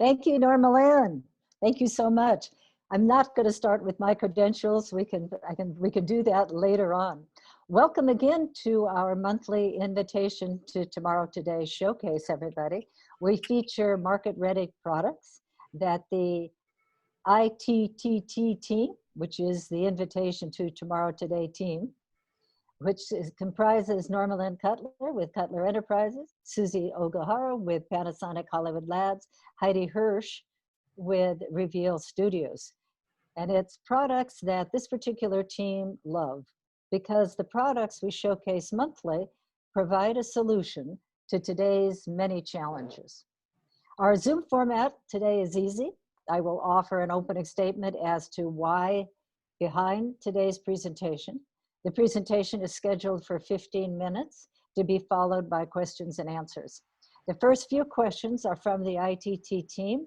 Thank you, Norma Lynn. Thank you so much. I'm not going to start with my credentials. We can do that later on. Welcome again to our monthly invitation to Tomorrow Today showcase, everybody. We feature market-ready products that the ITTT team, which is the invitation to Tomorrow Today team, comprises Norma Lynn Cutler with Cutler Enterprises, Susie Ogahara with Panasonic Hollywood Labs, Heidi Hirsch with Reveal Studios. And it's products that this particular team love because the products we showcase monthly provide a solution to today's many challenges. Our Zoom format today is easy. I will offer an opening statement as to why behind today's presentation. The presentation is scheduled for 15 minutes to be followed by questions and answers. The first few questions are from the ITT team,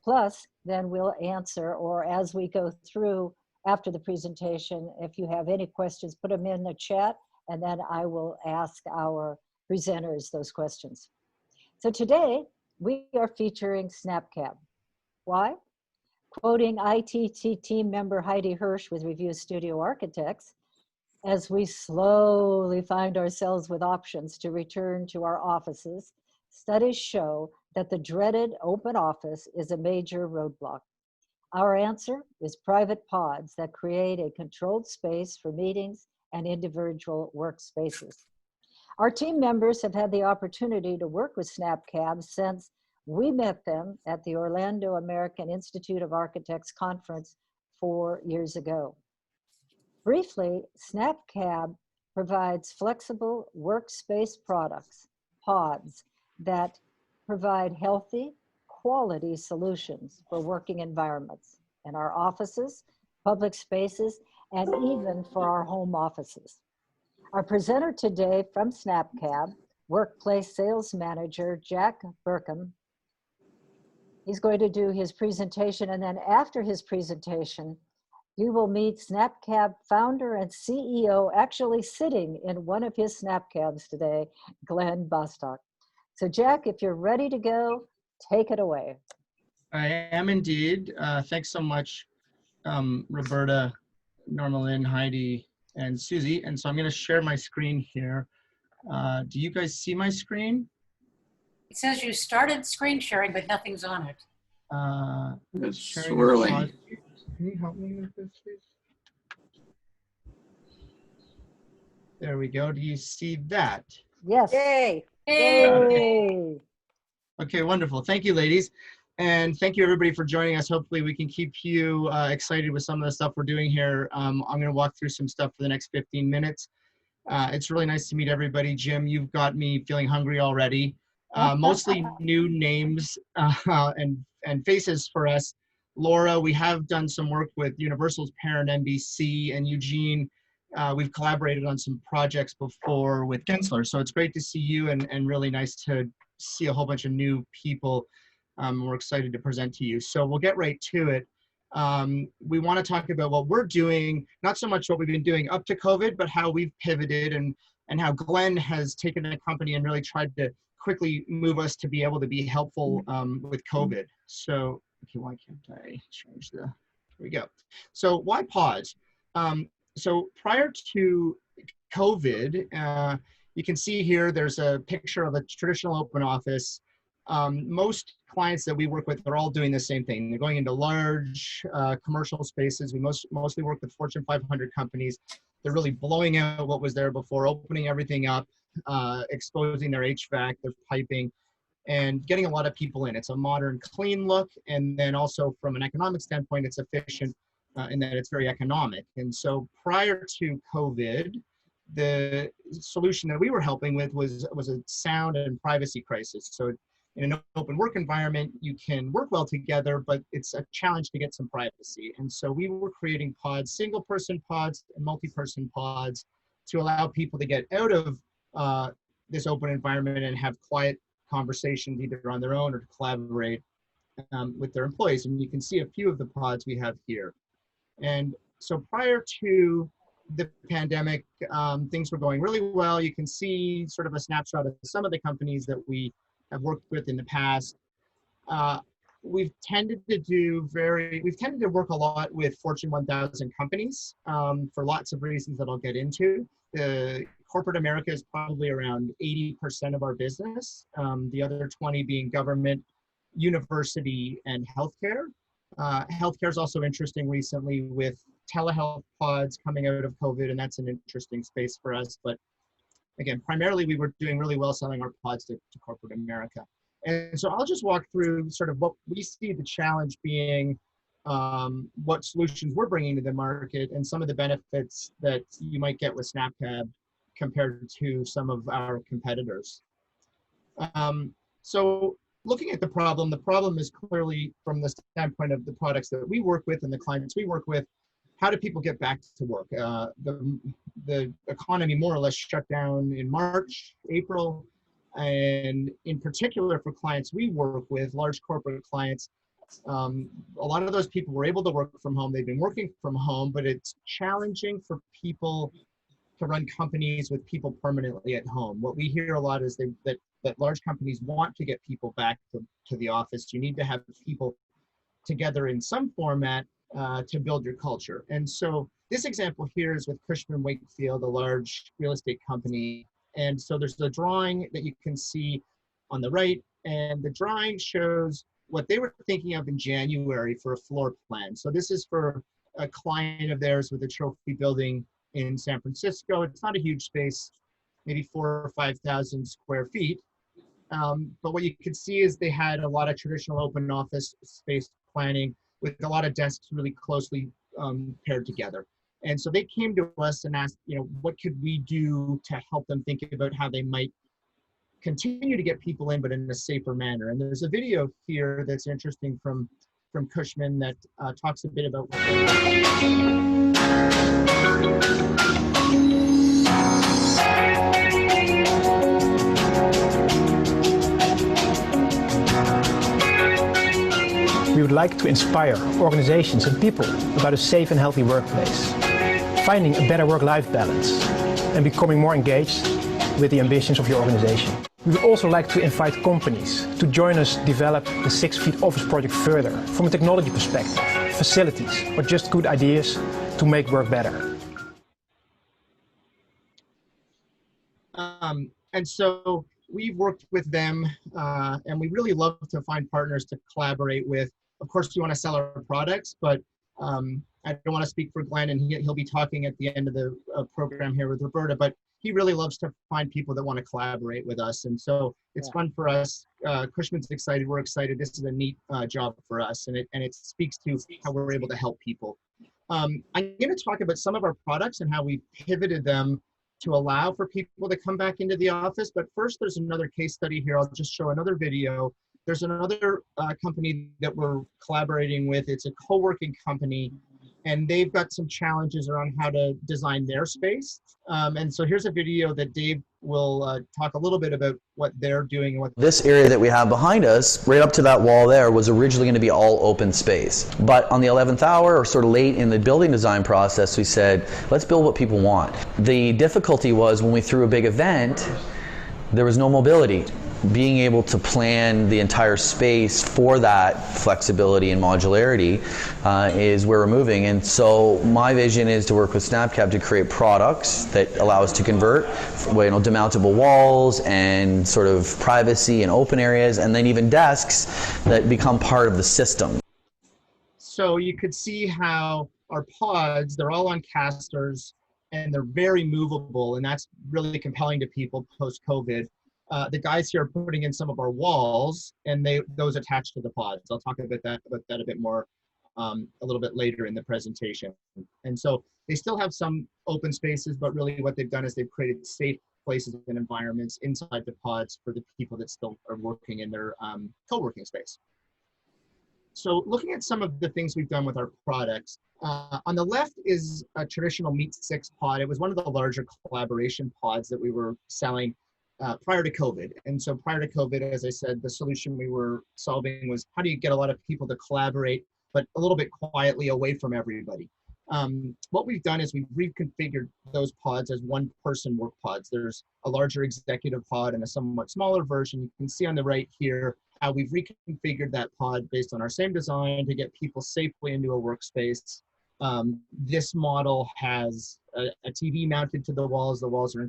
plus then we'll answer, or as we go through after the presentation, if you have any questions, put them in the chat, and then I will ask our presenters those questions. So today, we are featuring SnapCab. Why? Quoting ITT team member Heidi Hirsch with Review Studio Architects, as we slowly find ourselves with options to return to our offices, studies show that the dreaded open office is a major roadblock. Our answer is private pods that create a controlled space for meetings and individual workspaces. Our team members have had the opportunity to work with SnapCab since we met them at the Orlando American Institute of Architects conference 4 years ago. Briefly, SnapCab provides flexible workspace products, pods, that provide healthy, quality solutions for working environments in our offices, public spaces, and even for our home offices. Our presenter today from SnapCab, Workplace Sales Manager Jack Burkham. He's going to do his presentation, and then after his presentation, you will meet SnapCab founder and CEO, actually sitting in one of his SnapCabs today, Glenn Bostock. So Jack, if you're ready to go, take it away. I am indeed. Thanks so much, Roberta, Norma Lynn, Heidi, and Susie. And so I'm going to share my screen here. Do you guys see my screen? It says you started screen sharing, but nothing's on it. It's swirling. Can you help me with this, please? There we go. Do you see that? Yes. Yay! Yay! Okay, wonderful. Thank you, ladies. And thank you, everybody, for joining us. Hopefully, we can keep you excited with some of the stuff we're doing here. I'm going to walk through some stuff for the next 15 minutes. It's really nice to meet everybody. Jim, you've got me feeling hungry already. Mostly new names and faces for us. Laura, we have done some work with Universal's parent NBC, and Eugene, we've collaborated on some projects before with Gensler. So it's great to see you and really nice to see a whole bunch of new people. We're excited to present to you. So we'll get right to it. We want to talk about what we're doing, not so much what we've been doing up to COVID, but how we've pivoted and how Glenn has taken the company and really tried to quickly move us to be able to be helpful with COVID. So, okay, why can't I change here we go. So why pause? So prior to COVID, you can see here, there's a picture of a traditional open office. Most clients that we work with are all doing the same thing. They're going into large commercial spaces. We mostly work with Fortune 500 companies. They're really blowing out what was there before, opening everything up, exposing their HVAC, their piping, and getting a lot of people in. It's a modern, clean look. And then also from an economic standpoint, it's efficient in that it's very economic. And so prior to COVID, the solution that we were helping with was a sound and privacy crisis. So in an open work environment, you can work well together, but it's a challenge to get some privacy. And so we were creating pods, single person pods and multi-person pods to allow people to get out of this open environment and have quiet conversations either on their own or to collaborate with their employees. And you can see a few of the pods we have here. And so prior to the pandemic, things were going really well. You can see sort of a snapshot of some of the companies that we have worked with in the past. we've tended to work a lot with Fortune 1000 companies for lots of reasons that I'll get into. Corporate America is probably around 80% of our business, the other 20 being government, university, and healthcare. Healthcare is also interesting recently with telehealth pods coming out of COVID, and that's an interesting space for us. But again, primarily we were doing really well selling our pods to corporate America. And so I'll just walk through sort of what we see the challenge being, what solutions we're bringing to the market, and some of the benefits that you might get with SnapCab compared to some of our competitors. So looking at the problem is clearly from the standpoint of the products that we work with and the clients we work with, how do people get back to work? The economy more or less shut down in March, April, and in particular for clients we work with, large corporate clients, a lot of those people were able to work from home. They've been working from home, but it's challenging for people to run companies with people permanently at home. What we hear a lot is that large companies want to get people back to the office. You need to have people together in some format to build your culture. And so this example here is with Cushman & Wakefield, a large real estate company. And so there's a drawing that you can see on the right, and the drawing shows what they were thinking of in January for a floor plan. So this is for a client of theirs with a trophy building in San Francisco. It's not a huge space, maybe 4,000 or 5,000 square feet. But what you can see is they had a lot of traditional open office space planning with a lot of desks really closely paired together. And so they came to us and asked, what could we do to help them think about how they might continue to get people in, but in a safer manner. And there's a video here that's interesting from Cushman that talks a bit about what We would like to inspire organizations and people about a safe and healthy workplace, finding a better work-life balance, and becoming more engaged with the ambitions of your organization. We would also like to invite companies to join us develop the 6 Feet office project further from a technology perspective, facilities, or just good ideas to make work better. And so we've worked with them, and we really love to find partners to collaborate with. Of course, we want to sell our products, but I don't want to speak for Glenn, and he'll be talking at the end of the program here with Roberta, but he really loves to find people that want to collaborate with us. And so it's fun for us. Cushman's excited, we're excited. This is a neat job for us, and it speaks to how we're able to help people. I'm going to talk about some of our products and how we pivoted them to allow for people to come back into the office. But first, there's another case study here. I'll just show another video. There's another company that we're collaborating with. It's a co-working company, and they've got some challenges around how to design their space. And so here's a video that Dave will talk a little bit about what they're doing. And what this area that we have behind us, right up to that wall there, was originally going to be all open space. But on the 11th hour, or sort of late in the building design process, we said, let's build what people want. The difficulty was when we threw a big event, there was no mobility. Being able to plan the entire space for that flexibility and modularity is where we're moving. And so my vision is to work with SnapCab to create products that allow us to convert, demountable walls and sort of privacy and open areas, and then even desks that become part of the system. So you could see how our pods, they're all on casters and they're very movable, and that's really compelling to people post-COVID. The guys here are putting in some of our walls, and those attach to the pods. I'll talk about that a bit more a little bit later in the presentation. And so they still have some open spaces, but really what they've done is they've created safe places and environments inside the pods for the people that still are working in their co-working space. So looking at some of the things we've done with our products, on the left is a traditional Meet 6 pod. It was one of the larger collaboration pods that we were selling prior to COVID. And so prior to COVID, as I said, the solution we were solving was how do you get a lot of people to collaborate, but a little bit quietly away from everybody. What we've done is we've reconfigured those pods as one-person work pods. There's a larger executive pod and a somewhat smaller version. You can see on the right here how we've reconfigured that pod based on our same design to get people safely into a workspace. This model has a TV mounted to the walls. The walls are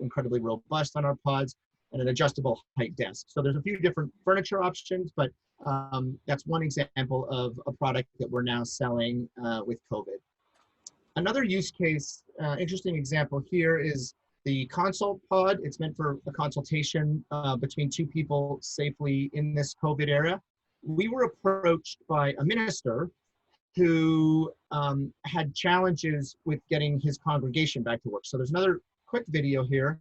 incredibly robust on our pods, and an adjustable height desk. So there's a few different furniture options, but that's one example of a product that we're now selling with COVID. Another use case, interesting example here is the consult pod. It's meant for a consultation between two people safely in this COVID era. We were approached by a minister who had challenges with getting his congregation back to work. So there's another quick video here.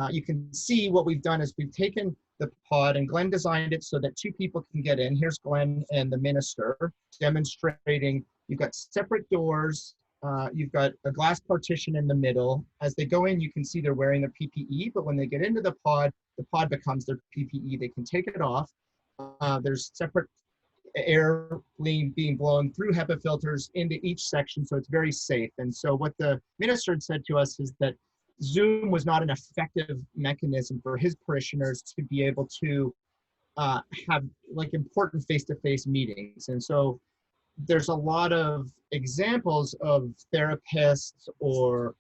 You can see what we've done is we've taken the pod, and Glenn designed it so that two people can get in. Here's Glenn and the minister demonstrating. You've got separate doors. You've got a glass partition in the middle. As they go in, you can see they're wearing their PPE, but when they get into the pod becomes their PPE. They can take it off. There's separate air being blown through HEPA filters into each section, so it's very safe. And so what the minister had said to us is that Zoom was not an effective mechanism for his parishioners to be able to have like important face-to-face meetings. And so there's a lot of examples of therapists or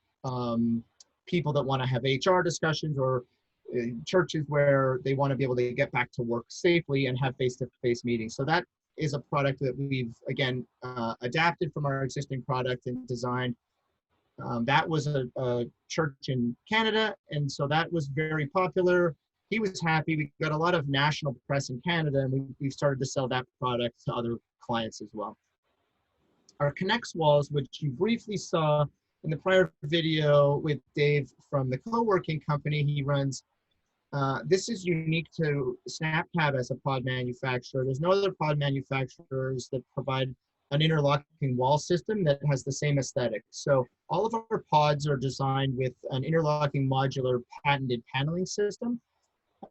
people that want to have HR discussions, or churches where they want to be able to get back to work safely and have face-to-face meetings. So that is a product that we've, again, adapted from our existing product and designed. That was a church in Canada, and so that was very popular. He was happy. We got a lot of national press in Canada, and we started to sell that product to other clients as well. Our Connects walls, which you briefly saw in the prior video with Dave from the co-working company he runs, this is unique to SnapCab as a pod manufacturer. There's no other pod manufacturers that provide an interlocking wall system that has the same aesthetic. So all of our pods are designed with an interlocking modular patented paneling system.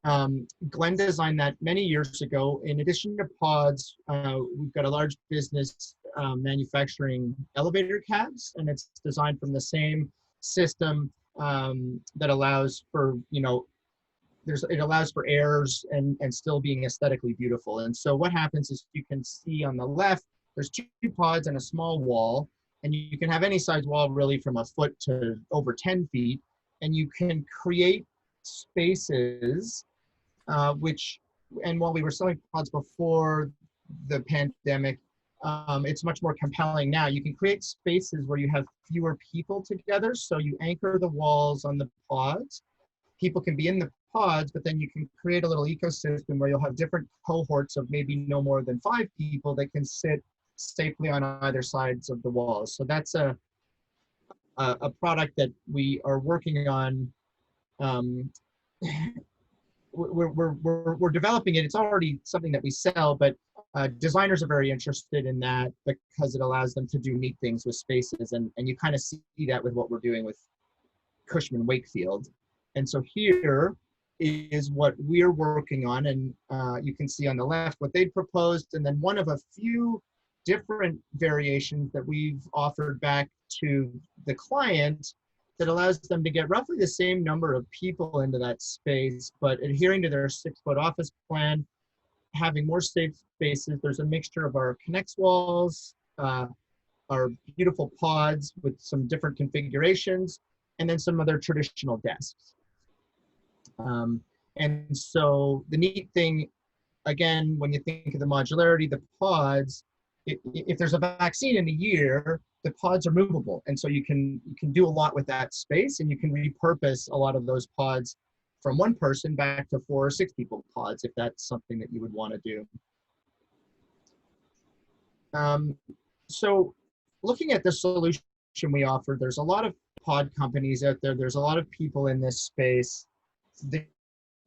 Glenn designed that many years ago. In addition to pods, we've got a large business manufacturing elevator cabs, and it's designed from the same system that allows for, it allows for errors and still being aesthetically beautiful. And so what happens is, you can see on the left, there's two pods and a small wall, and you can have any size wall really from a foot to over 10 feet, and you can create spaces and while we were selling pods before the pandemic, it's much more compelling now. You can create spaces where you have fewer people together, so you anchor the walls on the pods. People can be in the pods, but then you can create a little ecosystem where you'll have different cohorts of maybe no more than 5 people that can sit safely on either sides of the walls. So that's a product that we are working on. We're developing it. It's already something that we sell, but designers are very interested in that because it allows them to do neat things with spaces, and you kind of see that with what we're doing with Cushman Wakefield. And so here is what we're working on, and you can see on the left what they proposed, and then one of a few different variations that we've offered back to the client that allows them to get roughly the same number of people into that space, but adhering to their 6-foot office plan, having more safe spaces. There's a mixture of our Connects walls, our beautiful pods with some different configurations, and then some other traditional desks. And so the neat thing, again, when you think of the modularity, the pods, if there's a vaccine in a year, the pods are movable. And so you can do a lot with that space, and you can repurpose a lot of those pods from one person back to 4 or 6 people pods, if that's something that you would want to do. So looking at the solution we offered, there's a lot of pod companies out there. There's a lot of people in this space. The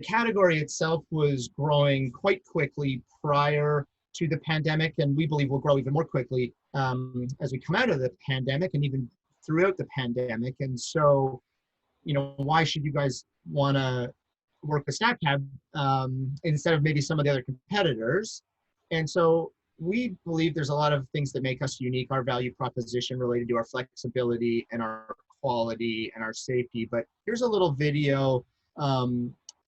category itself was growing quite quickly prior to the pandemic, and we believe will grow even more quickly as we come out of the pandemic and even throughout the pandemic. And so, why should you guys want to work with SnapCab instead of maybe some of the other competitors? And so we believe there's a lot of things that make us unique, our value proposition related to our flexibility and our quality and our safety. But here's a little video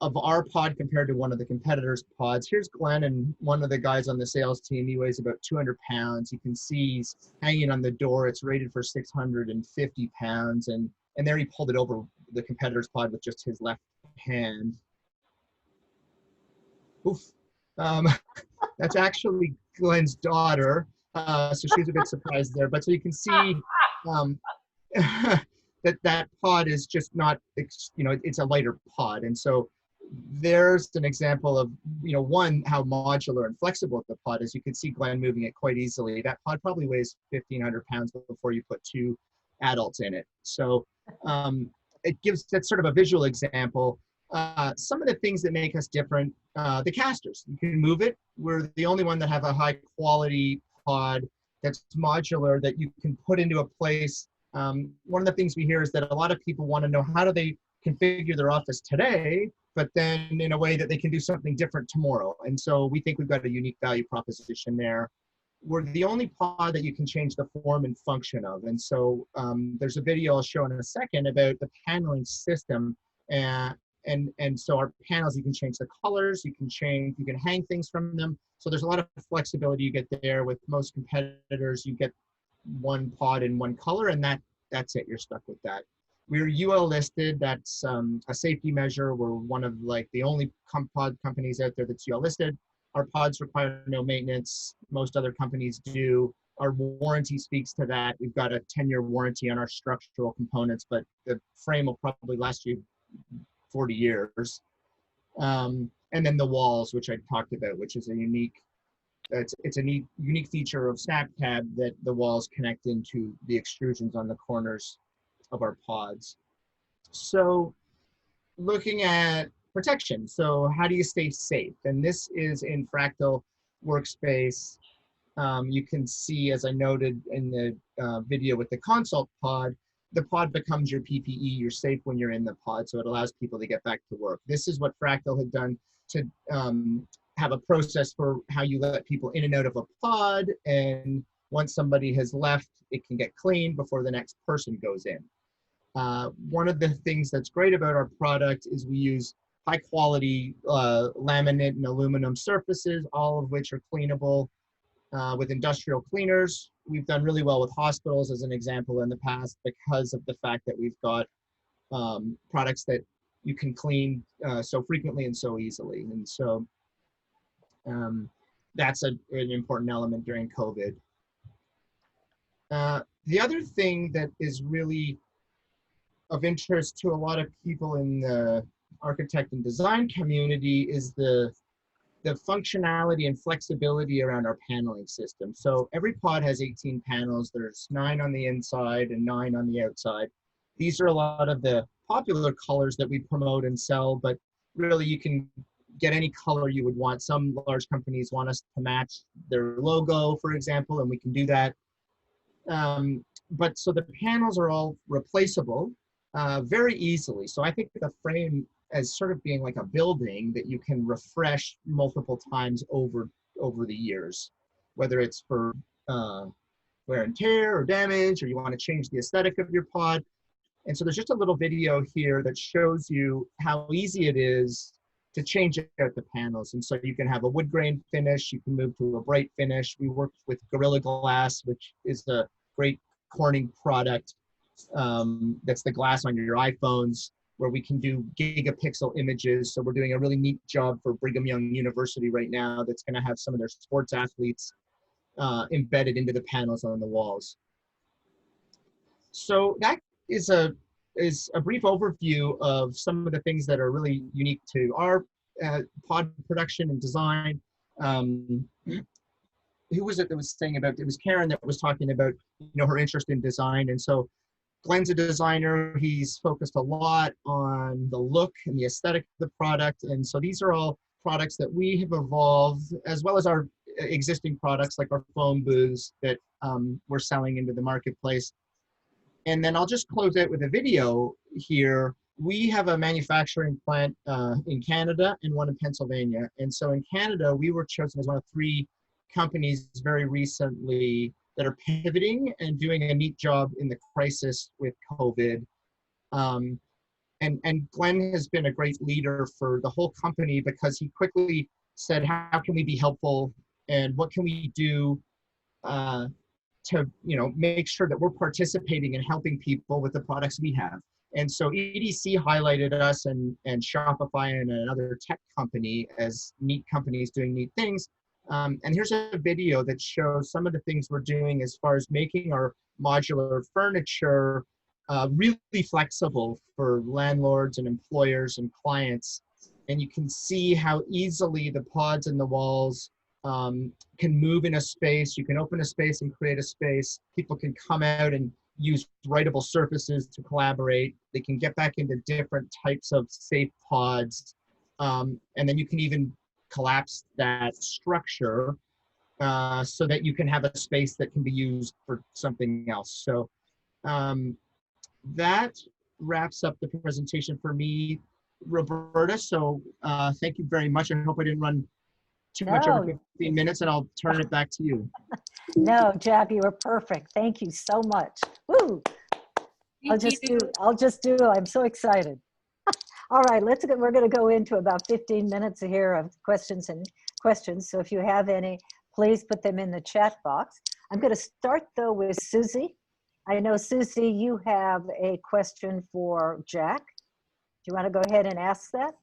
of our pod compared to one of the competitors' pods. Here's Glenn, and one of the guys on the sales team. He weighs about 200 pounds. You can see he's hanging on the door. It's rated for 650 pounds. And there he pulled it over the competitor's pod with just his left hand. Oof. That's actually Glenn's daughter. So she's a bit surprised there. But so you can see that pod is just not, it's a lighter pod. And so there's an example of, one, how modular and flexible the pod is. You can see Glenn moving it quite easily. That pod probably weighs 1,500 pounds before you put 2 adults in it. So it gives that sort of a visual example. Some of the things that make us different, the casters. You can move it. We're the only one that have a high quality pod that's modular that you can put into a place. One of the things we hear is that a lot of people want to know, how do they configure their office today, but then in a way that they can do something different tomorrow. And so we think we've got a unique value proposition there. We're the only pod that you can change the form and function of. And so there's a video I'll show in a second about the paneling system. And so our panels, you can change the colors, you can hang things from them. So there's a lot of flexibility you get there. With most competitors, you get one pod in one color, and that's it. You're stuck with that. We're UL listed. That's a safety measure. We're one of the only pod companies out there that's UL listed. Our pods require no maintenance. Most other companies do. Our warranty speaks to that. We've got a 10-year warranty on our structural components, but the frame will probably last you 40 years. And then the walls, which I talked about, which is a unique feature of SnapCab, that the walls connect into the extrusions on the corners of our pods. So looking at protection. So how do you stay safe? And this is in Fractal Workspace. You can see, as I noted in the video with the consult pod, the pod becomes your PPE. You're safe when you're in the pod, so it allows people to get back to work. This is what Fractal had done to have a process for how you let people in and out of a pod, and once somebody has left, it can get cleaned before the next person goes in. One of the things that's great about our product is we use high quality laminate and aluminum surfaces, all of which are cleanable with industrial cleaners. We've done really well with hospitals, as an example, in the past, because of the fact that we've got products that you can clean so frequently and so easily. And so that's an important element during COVID. The other thing that is really of interest to a lot of people in the architect and design community is the functionality and flexibility around our paneling system. So every pod has 18 panels. There's 9 on the inside and 9 on the outside. These are a lot of the popular colors that we promote and sell, but really you can get any color you would want. Some large companies want us to match their logo, for example, and we can do that. But so the panels are all replaceable very easily. So I think the frame as sort of being like a building that you can refresh multiple times over the years, whether it's for wear and tear or damage, or you want to change the aesthetic of your pod. And so there's just a little video here that shows you how easy it is to change out the panels. And so you can have a wood grain finish, you can move to a bright finish. We work with Gorilla Glass, which is a great Corning product. That's the glass on your iPhones, where we can do gigapixel images. So we're doing a really neat job for Brigham Young University right now that's going to have some of their sports athletes embedded into the panels on the walls. So that is a brief overview of some of the things that are really unique to our pod production and design. Who was it that was saying about, it was Karen that was talking about, her interest in design. And so Glenn's a designer. He's focused a lot on the look and the aesthetic of the product. And so these are all products that we have evolved, as well as our existing products like our foam booths that we're selling into the marketplace. And then I'll just close out with a video here. We have a manufacturing plant in Canada and one in Pennsylvania. And so in Canada, we were chosen as one of 3 companies very recently that are pivoting and doing a neat job in the crisis with COVID. and Glenn has been a great leader for the whole company because he quickly said, how can we be helpful and what can we do to make sure that we're participating and helping people with the products we have. And so EDC highlighted us and Shopify and another tech company as neat companies doing neat things. And here's a video that shows some of the things we're doing as far as making our modular furniture really flexible for landlords and employers and clients. And you can see how easily the pods and the walls can move in a space. You can open a space and create a space. People can come out and use writable surfaces to collaborate. They can get back into different types of safe pods. And then you can even collapse that structure so that you can have a space that can be used for something else. So that wraps up the presentation for me, Roberta. So thank you very much. I hope I didn't run too much over 15 minutes, and I'll turn it back to you. No, Jack, you were perfect. Thank you so much. Woo! I'll just do. I'm so excited. All right, we're going to go into about 15 minutes here of questions. So if you have any, please put them in the chat box. I'm going to start though with Susie. I know, Susie, you have a question for Jack. Do you want to go ahead and ask that?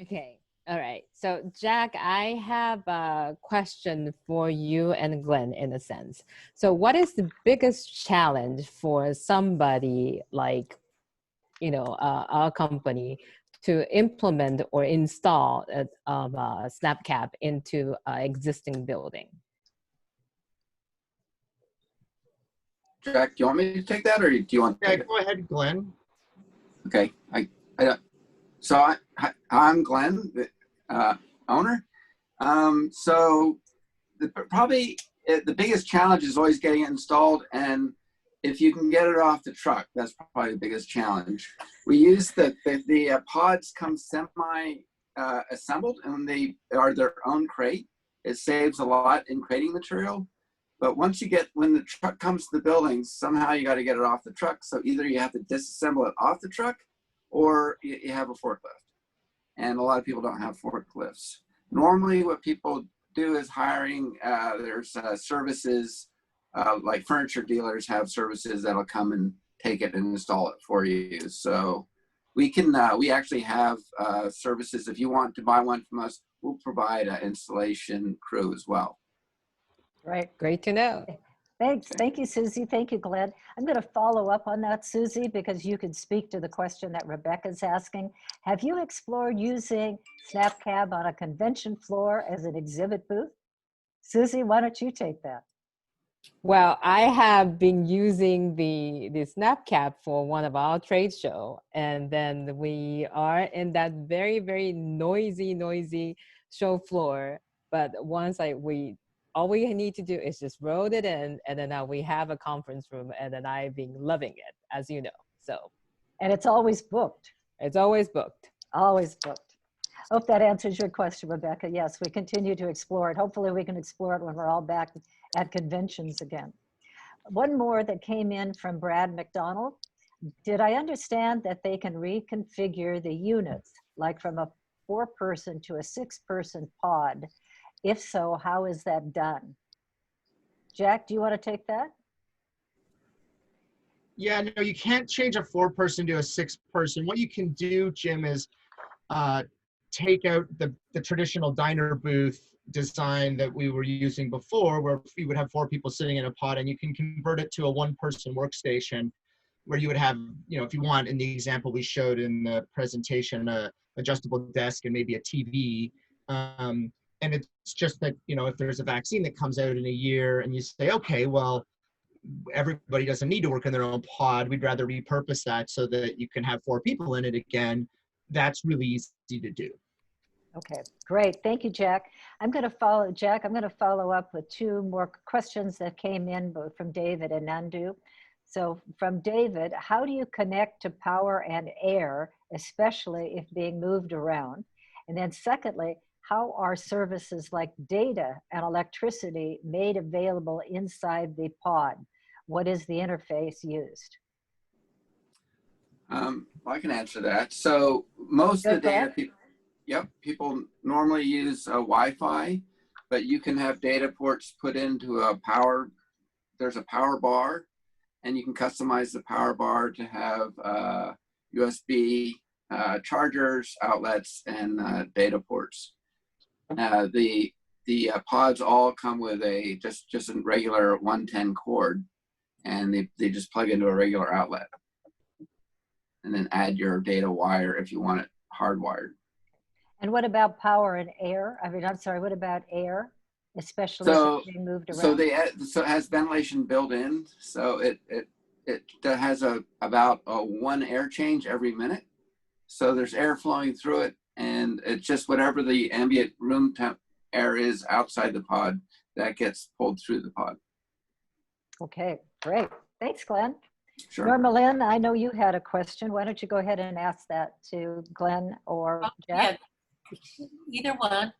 Okay. All right. So Jack, I have a question for you and Glenn in a sense. So what is the biggest challenge for somebody like, our company to implement or install SnapCab into an existing building? Jack, do you want me to take that, or do you want to take it? Go ahead, Glenn. Okay. So I'm Glenn, the owner. So probably the biggest challenge is always getting it installed, and if you can get it off the truck, that's probably the biggest challenge. We use the pods come semi-assembled, and they are their own crate. It saves a lot in crating material. But when the truck comes to the building, somehow you got to get it off the truck. So either you have to disassemble it off the truck, or you have a forklift. And a lot of people don't have forklifts. Normally what people do is hiring, there's services, like furniture dealers have services that'll come and take it and install it for you. So we actually have services. If you want to buy one from us, we'll provide an installation crew as well. Right. Great to know. Thanks. Thank you, Susie. Thank you, Glenn. I'm going to follow up on that, Susie, because you could speak to the question that Rebecca's asking. Have you explored using SnapCab on a convention floor as an exhibit booth? Susie, why don't you take that? Well, I have been using the SnapCab for one of our trade show, and then we are in that very, very noisy show floor. But once all we need to do is just roll it in, and then now we have a conference room, and then I've been loving it, as you know. So, and it's always booked. It's always booked. Always booked. Hope that answers your question, Rebecca. Yes, we continue to explore it. Hopefully we can explore it when we're all back at conventions again. One more that came in from Brad McDonald. Did I understand that they can reconfigure the units, like from a 4-person to a 6-person pod? If so, how is that done? Jack, do you want to take that? Yeah, no, you can't change a 4-person to a 6-person. What you can do, Jim, is take out the traditional diner booth design that we were using before, where we would have 4 people sitting in a pod, and you can convert it to a 1-person workstation where you would have, if you want, in the example we showed in the presentation, a adjustable desk and maybe a TV. And it's just that, if there's a vaccine that comes out in a year and you say, okay, well, everybody doesn't need to work in their own pod. We'd rather repurpose that so that you can have 4 people in it again. That's really easy to do. Okay, great. Thank you, Jack. I'm going to follow up with 2 more questions that came in both from David and Nandu. So from David, how do you connect to power and air, especially if being moved around? And then secondly, how are services like data and electricity made available inside the pod? What is the interface used? I can answer that. So most of the Go data, ahead. people normally use Wi-Fi, but you can have data ports put into a power. There's a power bar, and you can customize the power bar to have USB chargers, outlets, and data ports. The pods all come with a just a regular 110 cord, and they just plug into a regular outlet, and then add your data wire if you want it hardwired. And what about power and air? I mean, I'm sorry, what about air, especially So if they moved around? so it has ventilation built in, so it has about a 1 air change every minute. So there's air flowing through it, and it's just whatever the ambient room temp air is outside the pod that gets pulled through the pod. Okay, great. Thanks, Glenn. Sure. Norma Lynn, I know you had a question. Why don't you go ahead and ask that to Glenn or Jack? Yeah, either one.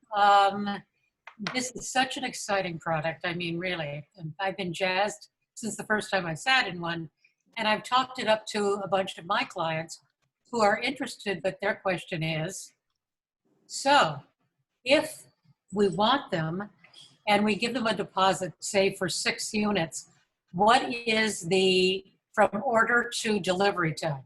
This is such an exciting product. I mean, really, I've been jazzed since the first time I sat in one, and I've talked it up to a bunch of my clients who are interested, but their question is, so if we want them and we give them a deposit, say for 6 units, what is the from order to delivery time?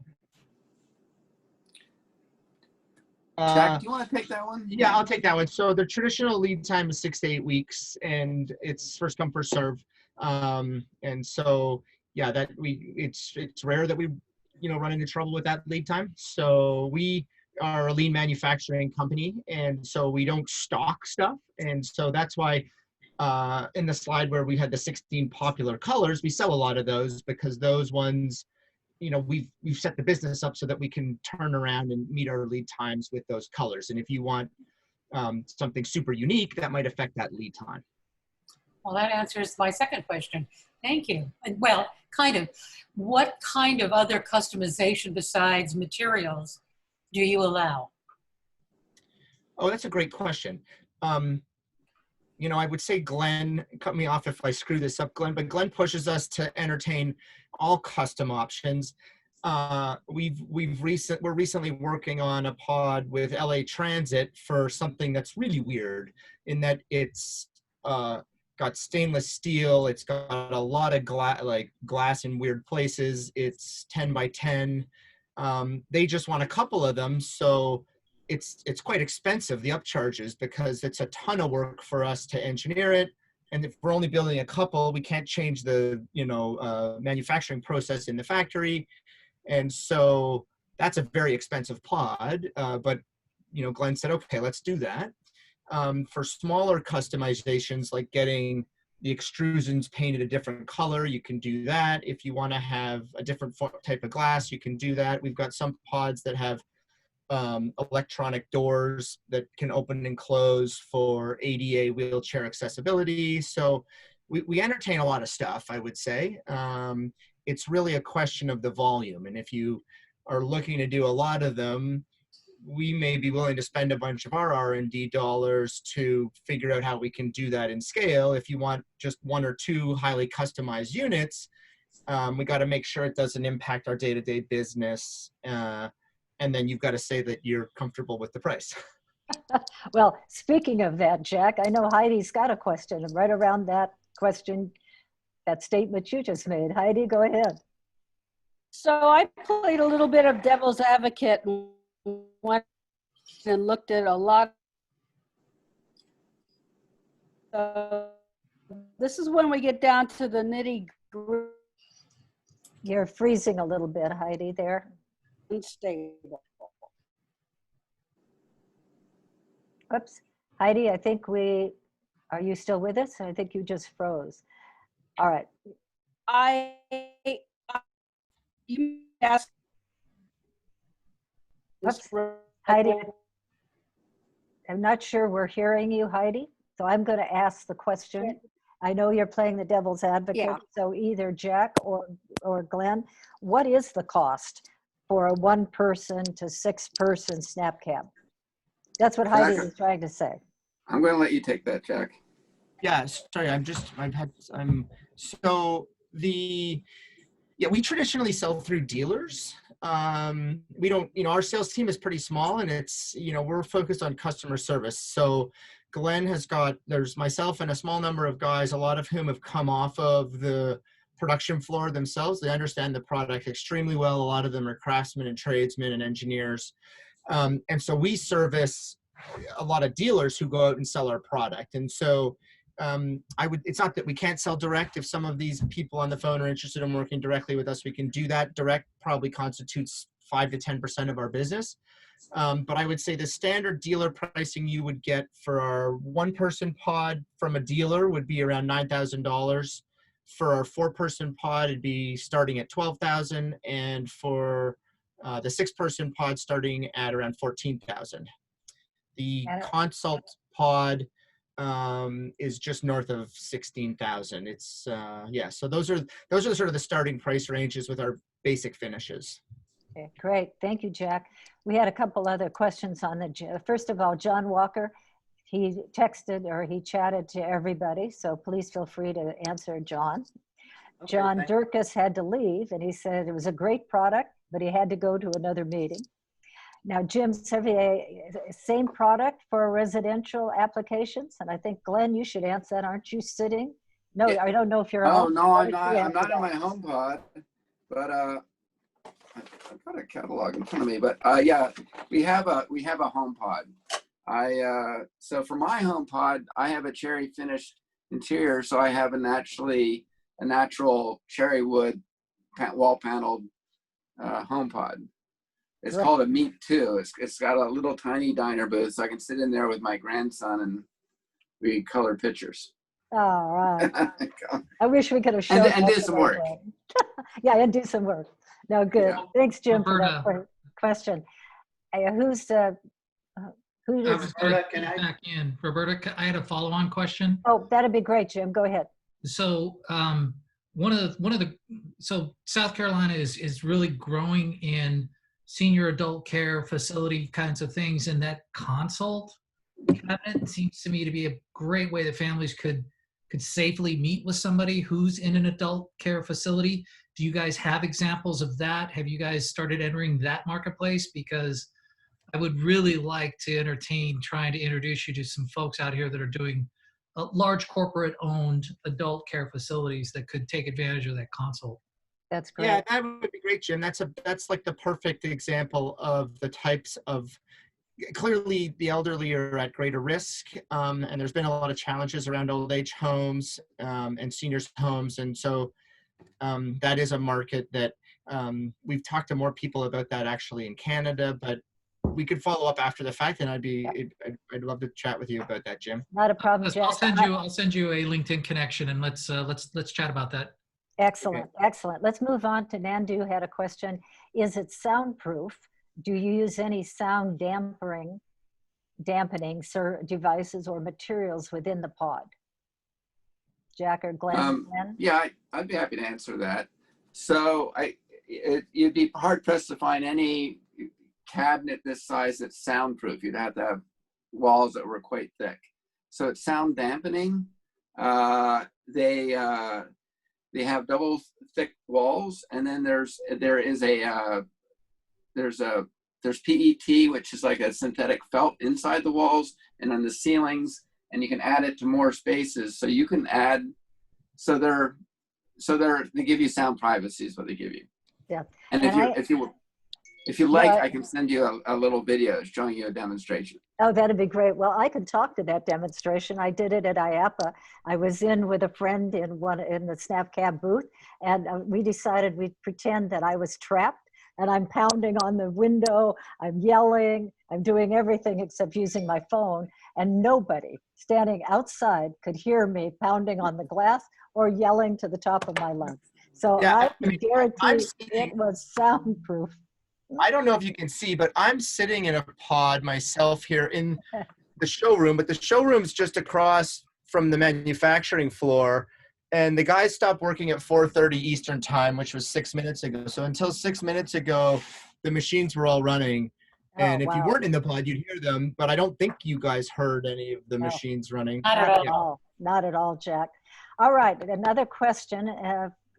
Jack, do you want to take that one? Yeah, I'll take that one. So the traditional lead time is 6 to 8 weeks, and it's first come, first serve. And so, yeah, it's rare that we, run into trouble with that lead time. So we are a lean manufacturing company, and so we don't stock stuff. And so that's why in the slide where we had the 16 popular colors, we sell a lot of those because those ones, we've set the business up so that we can turn around and meet our lead times with those colors. And if you want something super unique, that might affect that lead time. Well, that answers my second question. Thank you. Well, kind of. What kind of other customization besides materials do you allow? Oh, that's a great question. I would say Glenn, cut me off if I screw this up, Glenn, but Glenn pushes us to entertain all custom options. We're recently working on a pod with LA Transit for something that's really weird in that it's got stainless steel. It's got a lot of glass in weird places. It's 10 by 10. They just want a couple of them. So it's quite expensive, the upcharges, because it's a ton of work for us to engineer it. And if we're only building a couple, we can't change the, manufacturing process in the factory. And so that's a very expensive pod. But, Glenn said, okay, let's do that. For smaller customizations, like getting the extrusions painted a different color, you can do that. If you want to have a different type of glass, you can do that. We've got some pods that have electronic doors that can open and close for ADA wheelchair accessibility. So we entertain a lot of stuff, I would say. It's really a question of the volume. And if you are looking to do a lot of them, we may be willing to spend a bunch of our R&D dollars to figure out how we can do that in scale. If you want just 1 or 2 highly customized units, we got to make sure it doesn't impact our day-to-day business. And then you've got to say that you're comfortable with the price. Well, speaking of that, Jack, I know Heidi's got a question right around that question, that statement you just made. Heidi, go ahead. So I played a little bit of devil's advocate and went and looked at a lot. This is when we get down to the nitty-gritty. You're freezing a little bit, Heidi, there. Unstable. Oops. Heidi, I think are you still with us? I think you just froze. All right. You asked. Oops. Heidi, I'm not sure we're hearing you, Heidi. So I'm going to ask the question. I know you're playing the devil's advocate. Yeah. So either Jack or Glenn, what is the cost for a 1-person to 6-person SnapCab? That's what Heidi was trying to say. I'm going to let you take that, Jack. Yeah, sorry, we traditionally sell through dealers. we don't, our sales team is pretty small, and it's, we're focused on customer service. So Glenn has got, there's myself and a small number of guys, a lot of whom have come off of the production floor themselves. They understand the product extremely well. A lot of them are craftsmen and tradesmen and engineers. And so we service a lot of dealers who go out and sell our product. And so it's not that we can't sell direct. If some of these people on the phone are interested in working directly with us, we can do that. Direct probably constitutes 5 to 10% of our business. But I would say the standard dealer pricing you would get for our 1-person pod from a dealer would be around $9,000. For our 4-person pod, it'd be starting at $12,000, and for the 6-person pod starting at around $14,000. The consult pod is just north of 16,000. It's so those are sort of the starting price ranges with our basic finishes. Okay, great, thank you, Jack. We had a couple other questions on the, first of all, John Walker, he texted or he chatted to everybody, so please feel free to answer John. Okay, John Durkis had to leave, and he said it was a great product, but he had to go to another meeting. Now, Jim Sevier, same product for residential applications, and I think, Glenn, you should answer that. Aren't you sitting? No, I don't know if you're. Oh, no, I'm not. I'm not in my home pod, but I've got a catalog in front of me. But yeah, we have a home pod. So for my home pod, I have a cherry finished interior, so I have a natural cherry wood wall paneled home pod. It's called a Meet 2. It's got a little tiny diner booth, so I can sit in there with my grandson and we color pictures. All right. I wish we could have shown and do some work. Yeah, and do some work. No, good. Yeah. Thanks, Jim, Roberta, for that question. Who's Roberta, can I back in? Roberta, I had a follow-on question. Oh, that'd be great, Jim. Go ahead. So so South Carolina is really growing in senior adult care facility kinds of things, and that consult cabinet seems to me to be a great way that families could safely meet with somebody who's in an adult care facility. Do you guys have examples of that? Have you guys started entering that marketplace? Because I would really like to entertain trying to introduce you to some folks out here that are doing large corporate owned adult care facilities that could take advantage of that consult. That's great. Yeah, that would be great, Jim. That's like the perfect example of the types of, clearly the elderly are at greater risk, and there's been a lot of challenges around old age homes and seniors homes. And so that is a market that we've talked to more people about that actually in Canada, but we could follow up after the fact, and I'd love to chat with you about that, Jim. Not a problem, Jack. I'll send you a LinkedIn connection, and let's chat about that. Excellent, okay. Excellent. Let's move on to Nandu had a question. Is it soundproof? Do you use any sound dampening devices or materials within the pod? Jack or Glenn? Yeah, I'd be happy to answer that. So you'd be hard pressed to find any cabinet this size that's soundproof. You'd have to have walls that were quite thick. So it's sound dampening. They have double thick walls, and then there's PET, which is like a synthetic felt inside the walls and on the ceilings, and you can add it to more spaces. So you can add, they give you sound privacy is what they give you. Yeah. And if you like, I can send you a little video showing you a demonstration. Oh, that'd be great. Well, I could talk to that demonstration. I did it at IAPA. I was in with a friend in the SnapCab booth, and we decided we'd pretend that I was trapped, and I'm pounding on the window, I'm yelling, I'm doing everything except using my phone, and nobody standing outside could hear me pounding on the glass or yelling to the top of my lungs. So yeah, I can guarantee it was soundproof. I don't know if you can see, but I'm sitting in a pod myself here in the showroom, but the showroom's just across from the manufacturing floor, and the guys stopped working at 4:30 Eastern time, which was 6 minutes ago. So until 6 minutes ago, the machines were all running. And if you weren't in the pod, you'd hear them, but I don't think you guys heard any of the machines running. Not at all. Not at all, Jack. All right, another question.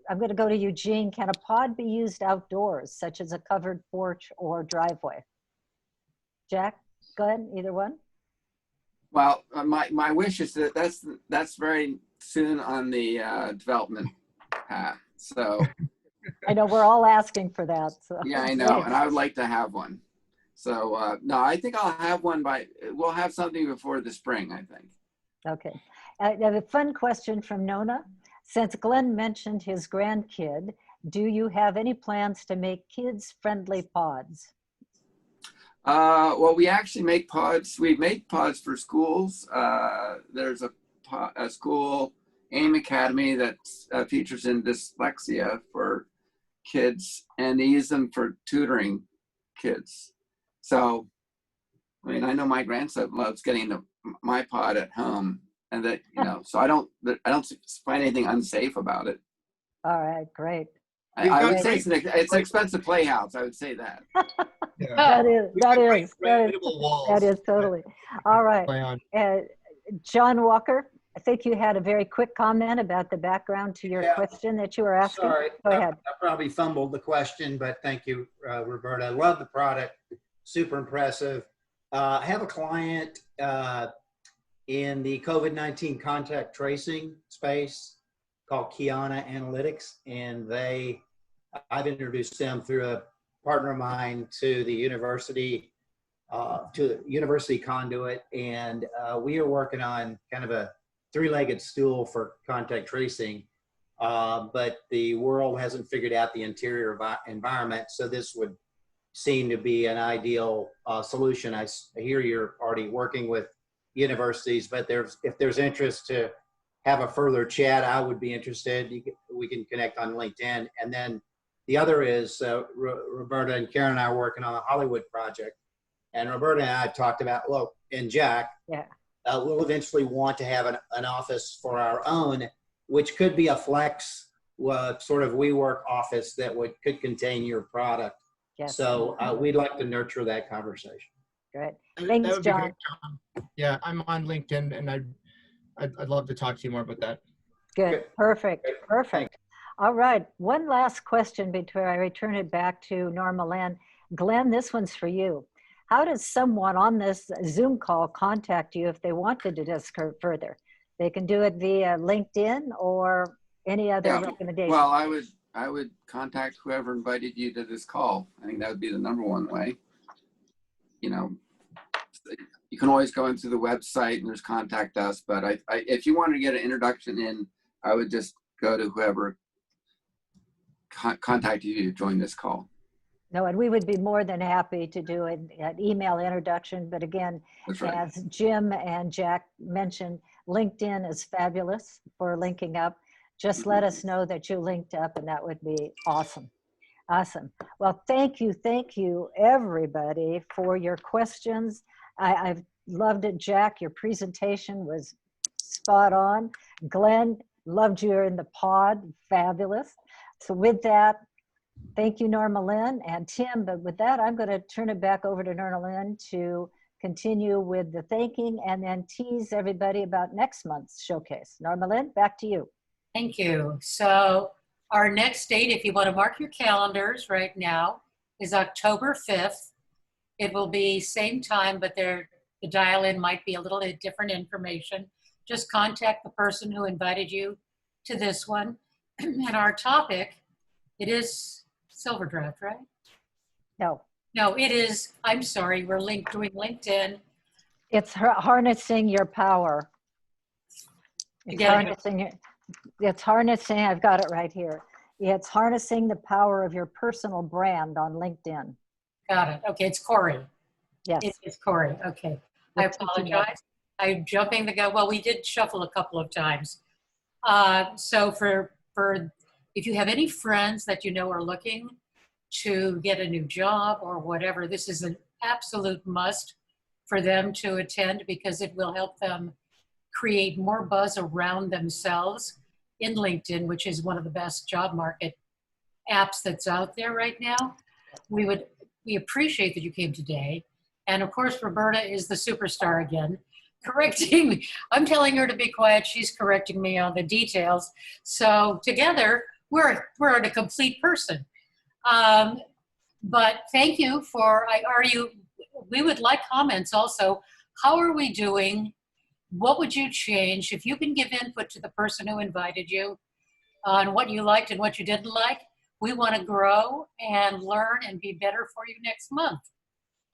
I'm going to go to Eugene. Can a pod be used outdoors, such as a covered porch or driveway? Jack, Glenn, either one? Well, my wish is that that's very soon on the development path. So I know we're all asking for that. So. yeah, I know, and I would like to have one. So no, I think I'll have one we'll have something before the spring, I think. Okay. I have a fun question from Nona. Since Glenn mentioned his grandkid, do you have any plans to make kids-friendly pods? Well, we actually make pods. We make pods for schools. There's a school, AIM Academy, that features in dyslexia for kids, and they use them for tutoring kids. So, I mean, I know my grandson loves getting my pod at home, and that, you know, so I don't find anything unsafe about it. All right, great. I would say it's an expensive playhouse. I would say that. Yeah. That is totally. All right. Play on. John Walker, I think you had a very quick comment about the background to your question that you were asking. Sorry, Go ahead. I probably fumbled the question, but thank you, Roberta. I love the product. Super impressive. I have a client in the COVID-19 contact tracing space called Kiana Analytics, and I've introduced them through a partner of mine to the university conduit, and we are working on kind of a three-legged stool for contact tracing, but the world hasn't figured out the interior environment, so this would seem to be an ideal solution. I hear you're already working with universities, but if there's interest to have a further chat, I would be interested. We can connect on LinkedIn. And then the other is Roberta and Karen and I are working on a Hollywood project. And Roberta and I have talked about, and Jack, we'll eventually want to have an office for our own, which could be a flex sort of WeWork office that could contain your product. Yes. So we'd like to nurture that conversation. Great. That Thanks, would be John. great, John. Yeah, I'm on LinkedIn, and I'd love to talk to you more about that. Good. Perfect. Perfect. All right. One last question before I return it back to Norma Lynn. Glenn, this one's for you. How does someone on this Zoom call contact you if they wanted to discuss further? They can do it via LinkedIn or any other recommendation. Well, I would contact whoever invited you to this call. I think that would be the #1 way. You know, you can always go into the website and there's contact us, but if you want to get an introduction in, I would just go to whoever contacted you to join this call. No, and we would be more than happy to do an email introduction. But again, as Jim and Jack mentioned, LinkedIn is fabulous for linking up. Just let us know that you linked up, and that would be awesome. Awesome. Well, thank you, everybody, for your questions. I've loved it, Jack. Your presentation was spot on. Glenn, loved you in the pod. Fabulous. So with that, thank you, Norma Lynn and Tim. But with that, I'm going to turn it back over to Norma Lynn to continue with the thanking and then tease everybody about next month's showcase. Norma Lynn, back to you. Thank you. So our next date, if you want to mark your calendars right now, is October 5th. It will be same time, but the dial-in might be a little bit different information. Just contact the person who invited you to this one. And our topic, it is Silver Draft, right? No. No, it is, I'm sorry, we're doing LinkedIn. It's harnessing your power. It's harnessing, I've got it right here. It's harnessing the power of your personal brand on LinkedIn. Got it. Okay, it's Corey. Yes. It's Corey. Okay. I apologize. I'm jumping the gun. Well, we did shuffle a couple of times. So for if you have any friends that you know are looking to get a new job or whatever, this is an absolute must for them to attend because it will help them create more buzz around themselves in LinkedIn, which is one of the best job market apps that's out there right now. We appreciate that you came today. And of course, Roberta is the superstar again, correcting me. I'm telling her to be quiet. She's correcting me on the details. So together, we're a complete person. But thank you for, we would like comments also. How are we doing? What would you change? If you can give input to the person who invited you on what you liked and what you didn't like, we want to grow and learn and be better for you next month.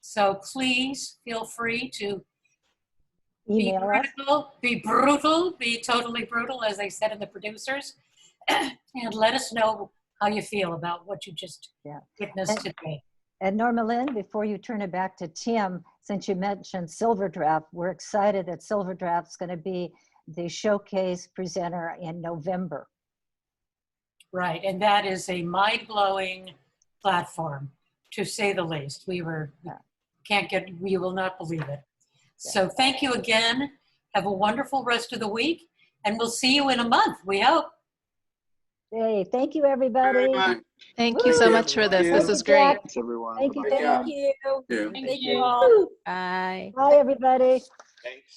So please feel free to be critical, be brutal, be totally brutal, as they said in the producers, and let us know how you feel about what you just witnessed today. And Norma Lynn, before you turn it back to Tim, since you mentioned Silver Draft, we're excited that Silver Draft's going to be the showcase presenter in November. Right, and that is a mind-blowing platform, to say the least. We will not believe it. So thank you again. Have a wonderful rest of the week, and we'll see you in a month, we hope. Hey, thank you, everybody. Thank you so much for this. This is great. Thanks, everyone. Thank you. Thank you. Thank Thank you all. Bye. Bye, everybody. Thanks.